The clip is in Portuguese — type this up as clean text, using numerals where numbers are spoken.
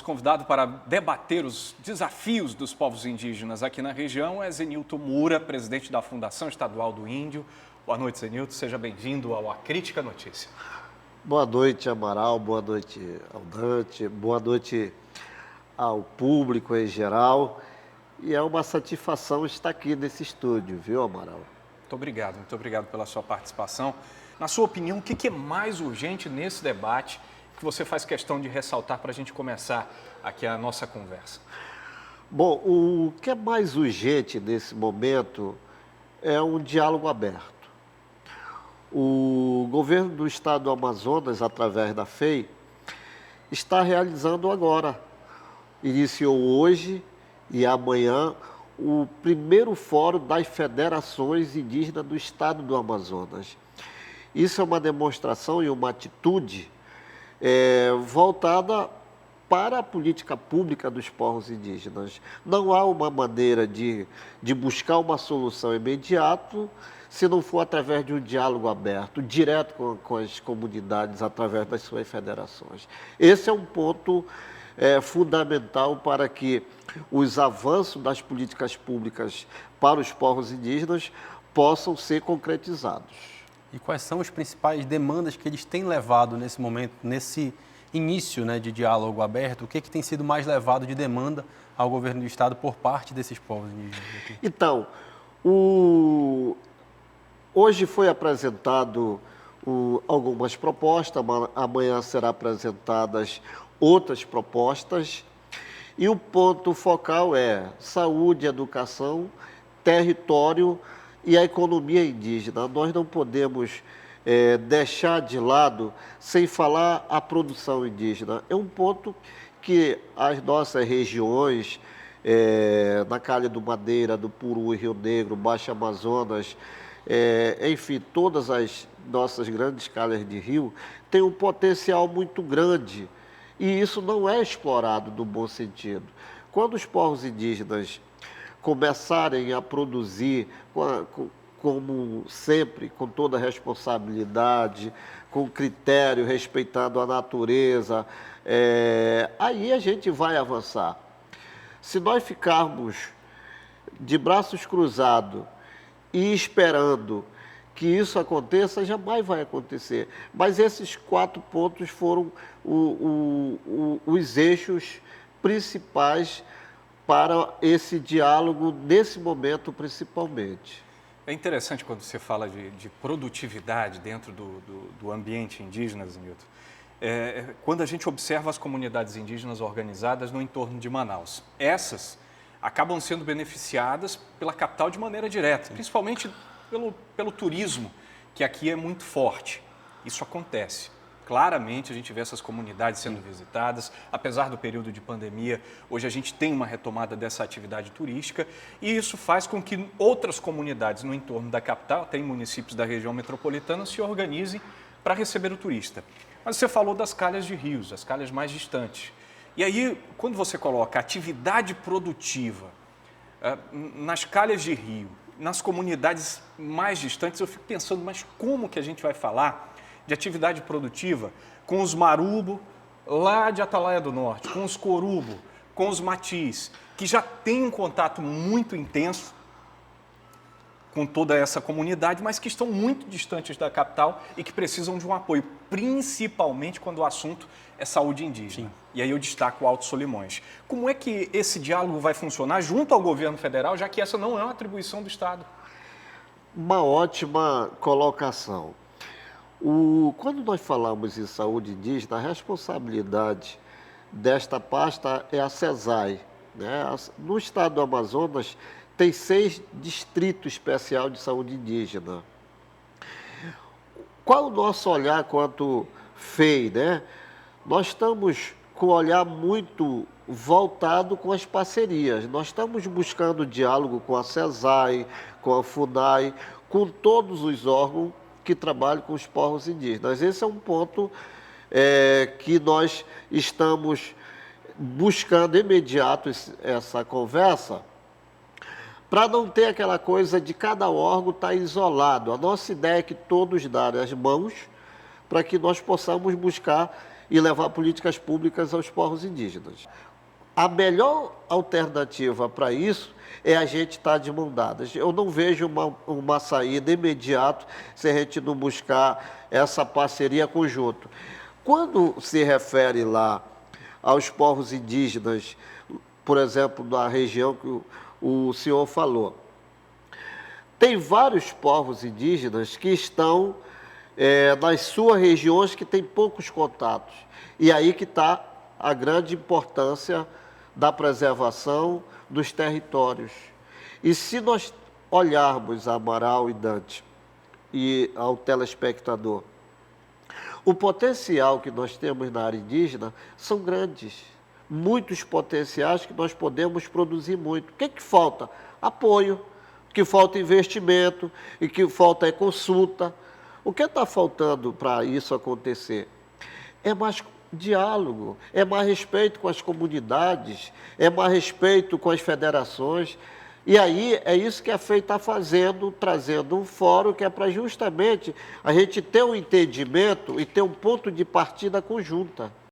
Convidado para debater os desafios dos povos indígenas aqui na região é Zenilton Moura, presidente da Fundação Estadual do Índio. Boa noite, Zenilton. Seja bem-vindo ao A Crítica Notícia. Boa noite, Amaral. Boa noite ao Dante. Boa noite ao público em geral. E é uma satisfação estar aqui nesse estúdio, viu, Amaral? Muito obrigado pela sua participação. Na sua opinião, o que é mais urgente nesse debate que você faz questão de ressaltar para a gente começar aqui a nossa conversa? Bom, o que é mais urgente nesse momento é um diálogo aberto. O governo do estado do Amazonas, através da FEI, está realizando agora, iniciou hoje e amanhã, o primeiro fórum das federações indígenas do estado do Amazonas. Isso é uma demonstração e uma atitude voltada para a política pública dos povos indígenas. Não há uma maneira de buscar uma solução imediata se não for através de um diálogo aberto, direto com as comunidades, através das suas federações. Esse é um ponto fundamental para que os avanços das políticas públicas para os povos indígenas possam ser concretizados. E quais são as principais demandas que eles têm levado nesse momento, nesse início, né, de diálogo aberto? O que tem sido mais levado de demanda ao governo do estado por parte desses povos indígenas aqui? Então, hoje foi apresentado algumas propostas, amanhã serão apresentadas outras propostas, e o ponto focal é saúde, educação, território e a economia indígena. Nós não podemos deixar de lado sem falar a produção indígena. É um ponto que as nossas regiões, na Calha do Madeira, do Puru, Rio Negro, Baixo Amazonas, enfim, todas as nossas grandes calhas de rio, têm um potencial muito grande e isso não é explorado no bom sentido. Quando os povos indígenas começarem a produzir, como sempre, com toda a responsabilidade, com critério, respeitando a natureza, aí a gente vai avançar. Se nós ficarmos de braços cruzados e esperando que isso aconteça, jamais vai acontecer. Mas esses 4 pontos foram os eixos principais para esse diálogo, nesse momento, principalmente. É interessante quando você fala de produtividade dentro do ambiente indígena, Zenilton. Quando a gente observa as comunidades indígenas organizadas no entorno de Manaus. Essas acabam sendo beneficiadas pela capital de maneira direta, principalmente pelo turismo, que aqui é muito forte. Isso acontece. Claramente a gente vê essas comunidades sendo visitadas, apesar do período de pandemia, hoje a gente tem uma retomada dessa atividade turística e isso faz com que outras comunidades no entorno da capital, até em municípios da região metropolitana, se organizem para receber o turista. Mas você falou das calhas de rios, as calhas mais distantes. E aí, quando você coloca atividade produtiva nas calhas de rio, nas comunidades mais distantes, eu fico pensando, mas como que a gente vai falar de atividade produtiva com os marubo lá de Atalaia do Norte, com os corubo, com os matis, que já têm um contato muito intenso com toda essa comunidade, mas que estão muito distantes da capital e que precisam de um apoio, principalmente quando o assunto é saúde indígena. Sim. E aí eu destaco o Alto Solimões. Como é que esse diálogo vai funcionar junto ao governo federal, já que essa não é uma atribuição do Estado? Uma ótima colocação. Quando nós falamos em saúde indígena, a responsabilidade desta pasta é a CESAI. Né? No estado do Amazonas, tem 6 distritos especiais de saúde indígena. Qual o nosso olhar quanto FEI, né? Nós estamos com um olhar muito voltado com as parcerias. Nós estamos buscando diálogo com a CESAI, com a FUNAI, com todos os órgãos que trabalham com os povos indígenas. Esse é um ponto que nós estamos buscando imediato essa conversa, para não ter aquela coisa de cada órgão estar isolado. A nossa ideia é que todos darem as mãos para que nós possamos buscar e levar políticas públicas aos povos indígenas. A melhor alternativa para isso é a gente estar de mão dadas. Eu não vejo uma saída imediata se a gente não buscar essa parceria conjunta. Quando se refere lá aos povos indígenas, por exemplo, da região que o senhor falou, tem vários povos indígenas que estão nas suas regiões que têm poucos contatos. E aí que está a grande importância da preservação dos territórios. E se nós olharmos a Amaral e Dante e ao telespectador, o potencial que nós temos na área indígena são grandes, muitos potenciais que nós podemos produzir muito. O que falta? Apoio, que falta investimento e que falta é consulta. O que está faltando para isso acontecer? É mais diálogo, é mais respeito com as comunidades, é mais respeito com as federações. E aí é isso que a FEI está fazendo, trazendo um fórum que é para justamente a gente ter um entendimento e ter um ponto de partida conjunta.